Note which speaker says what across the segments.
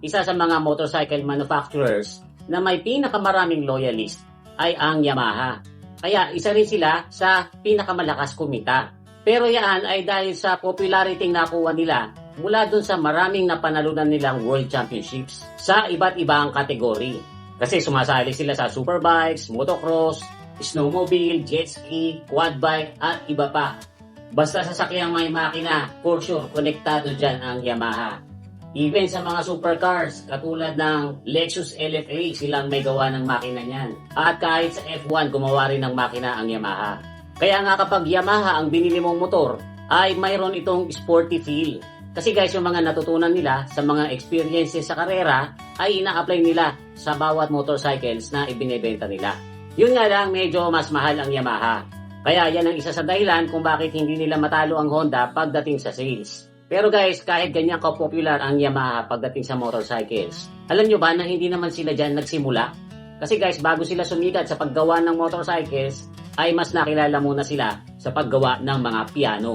Speaker 1: isa sa mga motorcycle manufacturers na may pinakamaraming loyalist ay ang Yamaha. Kaya isa rin sila sa pinakamalakas kumita. Pero yan ay dahil sa popularity na nakuha nila mula dun sa maraming napanalunan nilang World Championships sa iba't ibang kategory. Kasi sumasali sila sa superbikes, motocross, snowmobile, jet ski, quad bike at iba pa. Basta sasakyang may makina, for sure, konektado dyan ang Yamaha. Even sa mga supercars, katulad ng Lexus LFA, silang may gawa ng makina niyan. At kahit sa F1, gumawa rin ng makina ang Yamaha. Kaya nga kapag Yamaha ang binili mong motor, ay mayroon itong sporty feel. Kasi guys, yung mga natutunan nila sa mga experiences sa karera, ay ina-apply nila sa bawat motorcycles na ibinebenta nila. Yun nga lang, medyo mas mahal ang Yamaha. Kaya yan ang isa sa dahilan kung bakit hindi nila matalo ang Honda pagdating sa sales. Pero guys, kahit ganyan ka-popular ang Yamaha pagdating sa motorcycles, alam nyo ba na hindi naman sila dyan nagsimula? Kasi guys, bago sila sumikat sa paggawa ng motorcycles, ay mas nakilala muna sila sa paggawa ng mga piano.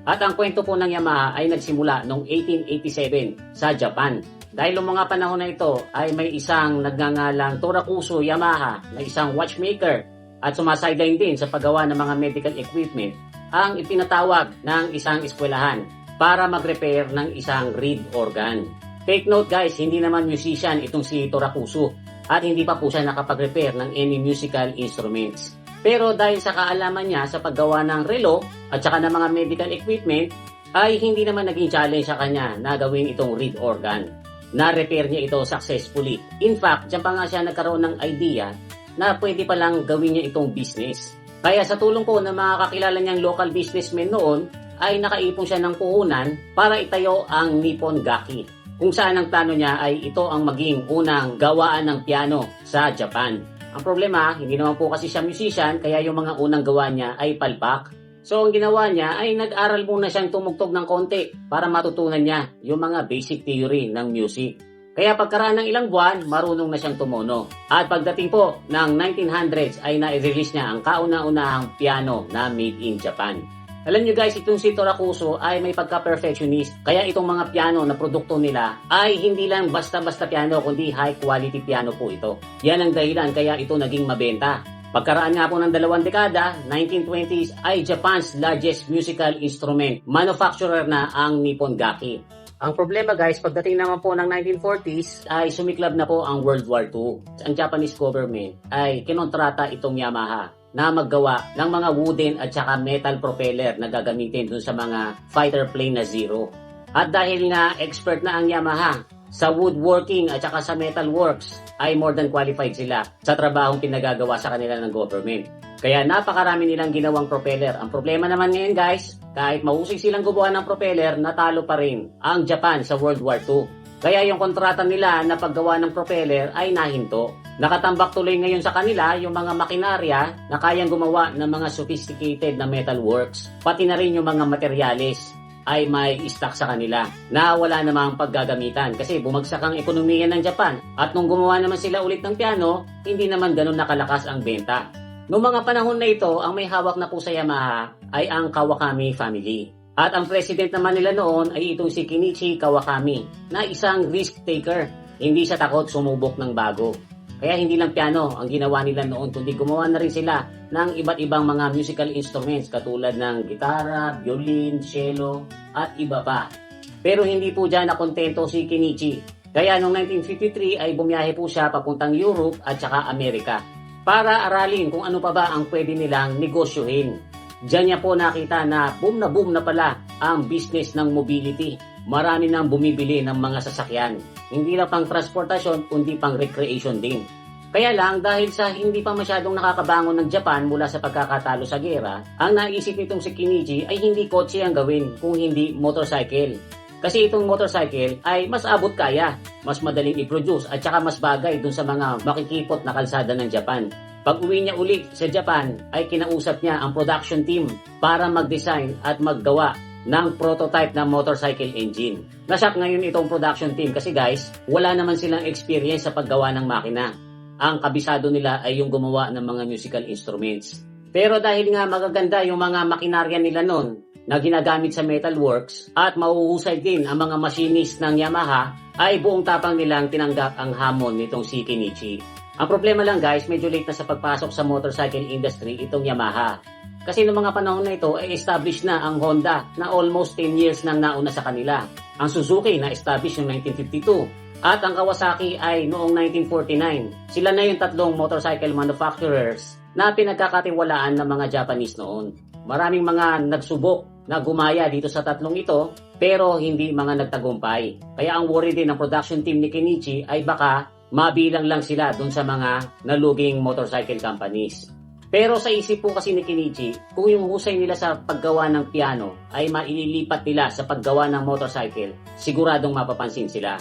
Speaker 1: At ang kwento po ng Yamaha ay nagsimula noong 1887 sa Japan. Dahil noong mga panahon na ito ay may isang nagngangalang Torakuso Yamaha na isang watchmaker at sumasailain din sa paggawa ng mga medical equipment ang ipinatawag ng isang eskwelahan para mag-repair ng isang reed organ. Take note guys, hindi naman musician itong si Torakuso at hindi pa po siya nakapag-repair ng any musical instruments. Pero dahil sa kaalaman niya sa paggawa ng relo at saka ng mga medical equipment, ay hindi naman naging challenge sa kanya na gawin itong reed organ. Na-repair niya ito successfully. In fact, dyan pa nga siya nagkaroon ng idea na pwede palang gawin niya itong business. Kaya sa tulong po ng mga kakilala niyang local businessmen noon, ay nakaipon siya ng puhunan para itayo ang Nippon Gaki. Kung saan ang plano niya ay ito ang maging unang gawaan ng piano sa Japan. Ang problema, hindi naman po kasi siya musician, kaya yung mga unang gawa niya ay palpak. So ang ginawa niya ay nag-aral muna siyang tumugtog ng konti para matutunan niya yung mga basic theory ng music. Kaya pagkaraan ng ilang buwan, marunong na siyang tumuno. At pagdating po ng 1900s ay na-release niya ang kauna-unahang piano na made in Japan. Alam nyo guys, itong si Torakuso ay may pagka-perfectionist. Kaya itong mga piano na produkto nila ay hindi lang basta-basta piano kundi high quality piano po ito. Yan ang dahilan kaya ito naging mabenta. Pagkaraan nga po ng 2 dekada, 1920s ay Japan's largest musical instrument manufacturer na ang Nippon Gaki. Ang problema guys, pagdating naman po ng 1940s ay sumiklab na po ang World War II. Ang Japanese government ay kinontrata itong Yamaha na maggawa ng mga wooden at saka metal propeller na gagamitin dun sa mga fighter plane na Zero. At dahil nga expert na ang Yamaha sa woodworking at saka sa metal works, ay more than qualified sila sa trabahong pinagagawa sa kanila ng government. Kaya napakarami nilang ginawang propeller. Ang problema naman ngayon guys, kahit mahusay silang gumawa ng propeller, natalo pa rin ang Japan sa World War II. Kaya yung kontrata nila na paggawa ng propeller ay nahinto. Nakatambak tuloy ngayon sa kanila yung mga makinarya na kayang gumawa ng mga sophisticated na metal works, pati na rin yung mga materyales ay may stock sa kanila na wala namang paggagamitan kasi bumagsak ang ekonomiya ng Japan at nung gumawa naman sila ulit ng piano, hindi naman ganun nakalakas ang benta. Noong mga panahon na ito, ang may hawak na po sa Yamaha ay ang Kawakami family. At ang president naman nila noon ay itong si Kenichi Kawakami na isang risk taker. Hindi siya takot sumubok ng bago. Kaya hindi lang piano ang ginawa nila noon, kundi gumawa na rin sila ng iba't ibang mga musical instruments katulad ng gitara, violin, cello, at iba pa. Pero hindi po dyan nakontento si Kenichi. Kaya noong 1953 ay bumiyahe po siya papuntang Europe at saka Amerika para aralin kung ano pa ba ang pwede nilang negosyohin. Diyan niya po nakita na boom na pala ang business ng mobility. Marami nang bumibili ng mga sasakyan. Hindi lang pang transportasyon, kundi pang recreation din. Kaya lang, dahil sa hindi pa masyadong nakakabangon ng Japan mula sa pagkakatalo sa gera, ang naisip nitong si Kenichi ay hindi kotse ang gawin kung hindi motorcycle. Kasi itong motorcycle ay mas abot kaya, mas madaling i-produce at saka mas bagay dun sa mga makikipot na kalsada ng Japan. Pag uwi niya ulit sa Japan ay kinausap niya ang production team para mag-design at maggawa ng prototype na motorcycle engine. Nasyak ngayon itong production team kasi guys, wala naman silang experience sa paggawa ng makina. Ang kabisado nila ay yung gumawa ng mga musical instruments. Pero dahil nga magaganda yung mga makinarya nila noon, na ginagamit sa metalworks at mahuhusay din ang mga machinist ng Yamaha, ay buong tapang nilang tinanggap ang hamon nitong si Kenichi. Ang problema lang guys, medyo late na sa pagpasok sa motorcycle industry itong Yamaha. Kasi noong mga panahon na ito ay established na ang Honda na almost 10 years nang nauna sa kanila. Ang Suzuki na established noong 1952 at ang Kawasaki ay noong 1949. Sila na yung tatlong motorcycle manufacturers na pinagkakatiwalaan ng mga Japanese noon. Maraming mga nagsubok na gumaya dito sa tatlong ito pero hindi mga nagtagumpay. Kaya ang worry din ng production team ni Kenichi ay baka mabilang lang sila dun sa mga naluging motorcycle companies. Pero sa isip po kasi ni Kenichi, kung yung husay nila sa paggawa ng piano ay maililipat nila sa paggawa ng motorcycle, siguradong mapapansin sila.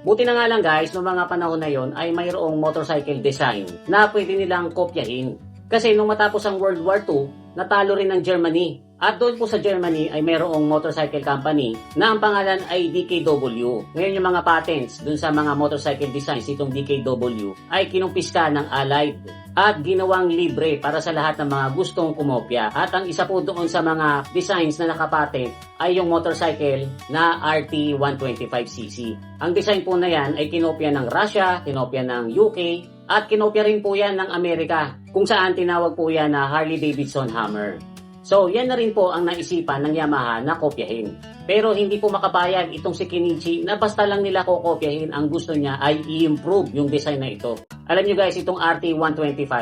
Speaker 1: Buti na nga lang guys, noong mga panahon na yon ay mayroong motorcycle design na pwede nilang kopyahin. Kasi nung matapos ang World War II, natalo rin ng Germany. At doon po sa Germany ay mayroong motorcycle company na ang pangalan ay DKW. Ngayon yung mga patents doon sa mga motorcycle designs itong DKW ay kinumpiska ng Allied at ginawang libre para sa lahat ng mga gustong kumopya. At ang isa po doon sa mga designs na nakapatent ay yung motorcycle na RT125cc. Ang design po na yan ay kinopya ng Russia, kinopya ng UK, at kinopya rin po yan ng Amerika, kung saan tinawag po yan na Harley-Davidson Hammer. So, yan na rin po ang naisipan ng Yamaha na kopyahin. Pero hindi po makabayag itong si Kenichi na basta lang nila kokopyahin, ang gusto niya ay i-improve yung design na ito. Alam nyo guys, itong RT125,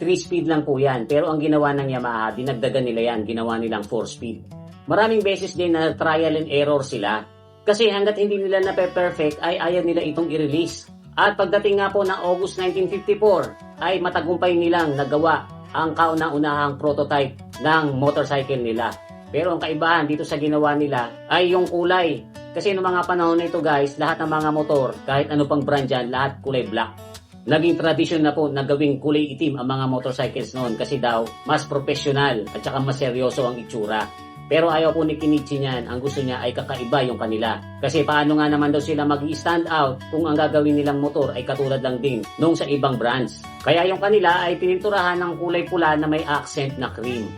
Speaker 1: 3-speed lang po yan. Pero ang ginawa ng Yamaha, dinagdagan nila yan, ginawa nilang 4-speed. Maraming beses din na trial and error sila. Kasi hanggat hindi nila na-perfect ay ayaw nila itong i-release. At pagdating nga po ng August 1954, ay matagumpay nilang nagawa ang kauna-unahang prototype ng motorcycle nila. Pero ang kaibahan dito sa ginawa nila ay yung kulay. Kasi noong mga panahon na ito guys, lahat ng mga motor, kahit ano pang brand dyan, lahat kulay black. Naging tradisyon na po na gawing kulay itim ang mga motorcycles noon kasi daw mas professional at saka mas seryoso ang itsura. Pero ayaw po ni Kenichi niyan, ang gusto niya ay kakaiba yung kanila. Kasi paano nga naman daw sila mag-stand out kung ang gagawin nilang motor ay katulad lang din nung sa ibang brands. Kaya yung kanila ay pininturahan ng kulay pula na may accent na cream.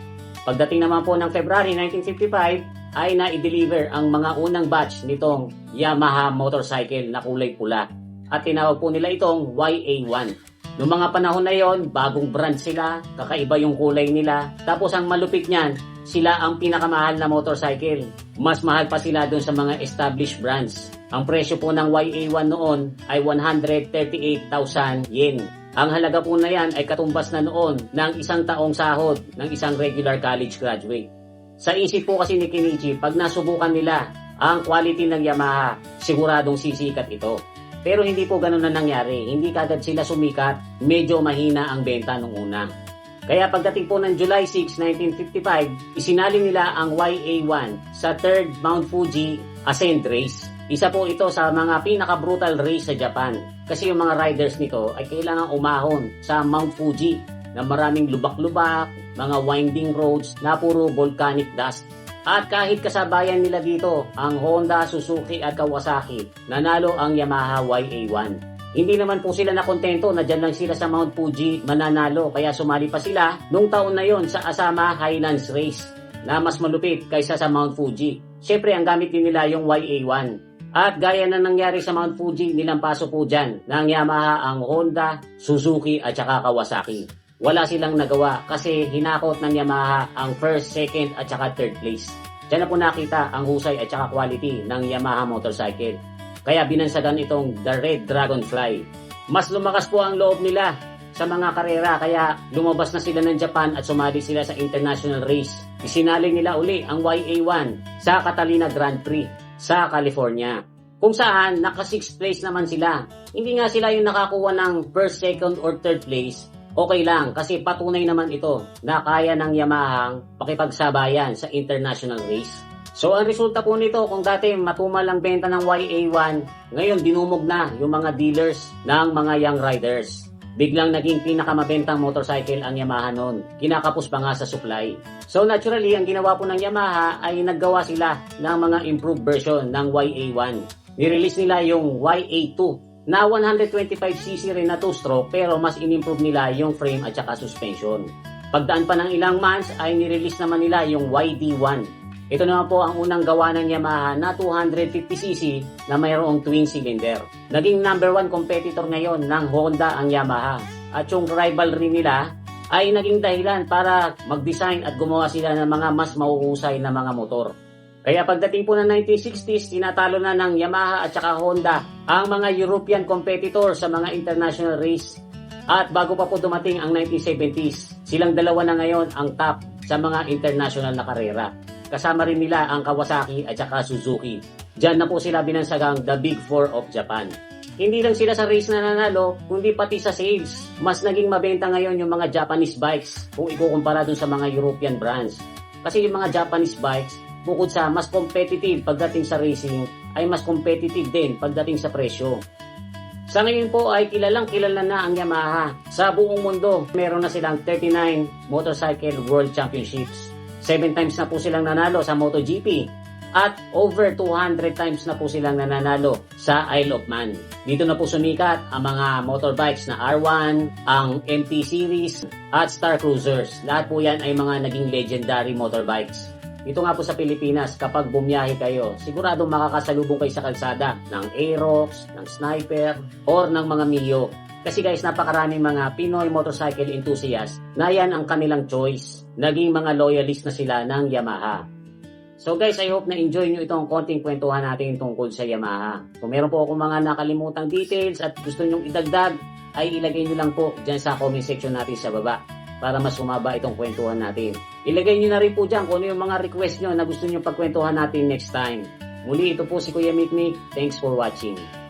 Speaker 1: Pagdating naman po ng February 1955 ay na-deliver ang mga unang batch nitong Yamaha motorcycle na kulay pula. At tinawag po nila itong YA1. Noong mga panahon na yon, bagong brand sila, kakaiba yung kulay nila. Tapos ang malupit niyan, sila ang pinakamahal na motorcycle. Mas mahal pa sila dun sa mga established brands. Ang presyo po ng YA1 noon ay 138,000 yen. Ang halaga po na yan ay katumbas na noon ng isang taong sahod ng isang regular college graduate. Sa isip po kasi ni Kenichi, pag nasubukan nila ang quality ng Yamaha, siguradong sisikat ito. Pero hindi po ganun na nangyari. Hindi kagad sila sumikat, medyo mahina ang benta nung una. Kaya pagdating po ng July 6, 1955, isinali nila ang YA1 sa 3rd Mount Fuji Ascent Race. Isa po ito sa mga pinaka-brutal race sa Japan. Kasi yung mga riders nito ay kailangan umahon sa Mount Fuji na maraming lubak-lubak, mga winding roads na puro volcanic dust. At kahit kasabayan nila dito, ang Honda, Suzuki at Kawasaki, nanalo ang Yamaha YA1. Hindi naman po sila nakontento na dyan lang sila sa Mount Fuji mananalo, kaya sumali pa sila nung taon na yon sa Asama Highlands Race na mas malupit kaysa sa Mount Fuji. Siyempre ang gamit din nila yung YA1. At gaya na nangyari sa Mount Fuji, nilampaso po dyan ng Yamaha ang Honda, Suzuki at saka Kawasaki. Wala silang nagawa kasi hinakot ng Yamaha ang 1st, 2nd at saka 3rd place. Diyan na po nakita ang husay at saka quality ng Yamaha motorcycle. Kaya binansagan itong The Red Dragonfly. Mas lumakas po ang loob nila sa mga karera kaya lumabas na sila ng Japan at sumali sila sa international race. Isinali nila uli ang YA1 sa Catalina Grand Prix sa California. Kung saan naka 6th place naman sila. Hindi nga sila yung nakakuha ng 1st, 2nd or 3rd place. Okay lang kasi patunay naman ito na kaya ng Yamahang pakipagsabayan sa international race. So ang resulta po nito, kung dati matumal ang benta ng YA1, ngayon dinumog na yung mga dealers ng mga young riders. Biglang naging pinakamabentang motorcycle ang Yamaha noon. Kinakapos pa nga sa supply. So naturally, ang ginawa po ng Yamaha ay naggawa sila ng mga improved version ng YA1. Nirelease nila yung YA2 na 125cc rin na 2-stroke pero mas in-improve nila yung frame at saka suspension. Pagdaan pa ng ilang months ay nirelease naman nila yung YD1. Ito naman po ang unang gawa ng Yamaha na 250cc na mayroong twin cylinder. Naging number 1 competitor ngayon ng Honda ang Yamaha. At yung rivalry nila ay naging dahilan para mag-design at gumawa sila ng mga mas mahuhusay na mga motor. Kaya pagdating po ng 1960s, tinatalo na ng Yamaha at saka Honda ang mga European competitor sa mga international race. At bago pa po dumating ang 1970s, silang dalawa na ngayon ang top sa mga international na karera. Kasama rin nila ang Kawasaki at saka Suzuki. Diyan na po sila binansagang the Big Four of Japan. Hindi lang sila sa race na nanalo, kundi pati sa sales. Mas naging mabenta ngayon yung mga Japanese bikes kung ikukumpara dun sa mga European brands. Kasi yung mga Japanese bikes, bukod sa mas competitive pagdating sa racing, ay mas competitive din pagdating sa presyo. Sa ngayon po ay kilala na ang Yamaha. Sa buong mundo, meron na silang 39 Motorcycle World Championships. 7 times na po silang nanalo sa MotoGP at over 200 times na po silang nananalo sa Isle of Man. Dito na po sumikat ang mga motorbikes na R1, ang MT Series at Star Cruisers. Lahat po yan ay mga naging legendary motorbikes. Dito nga po sa Pilipinas, kapag bumiyahe kayo, siguradong makakasalubong kayo sa kalsada ng Aerox, ng Sniper, or ng mga Mio. Kasi guys, napakaraming mga Pinoy motorcycle enthusiasts na yan ang kanilang choice. Naging mga loyalist na sila ng Yamaha. So guys, I hope na enjoy nyo itong konting kwentuhan natin tungkol sa Yamaha. Kung meron po akong mga nakalimutang details at gusto nyong idagdag, ay ilagay nyo lang po dyan sa comment section natin sa baba para mas sumaba itong kwentuhan natin. Ilagay nyo na rin po dyan kung ano yung mga request nyo na gusto nyo pagkwentuhan natin next time. Muli, ito po si Kuya Mikmik. Thanks for watching.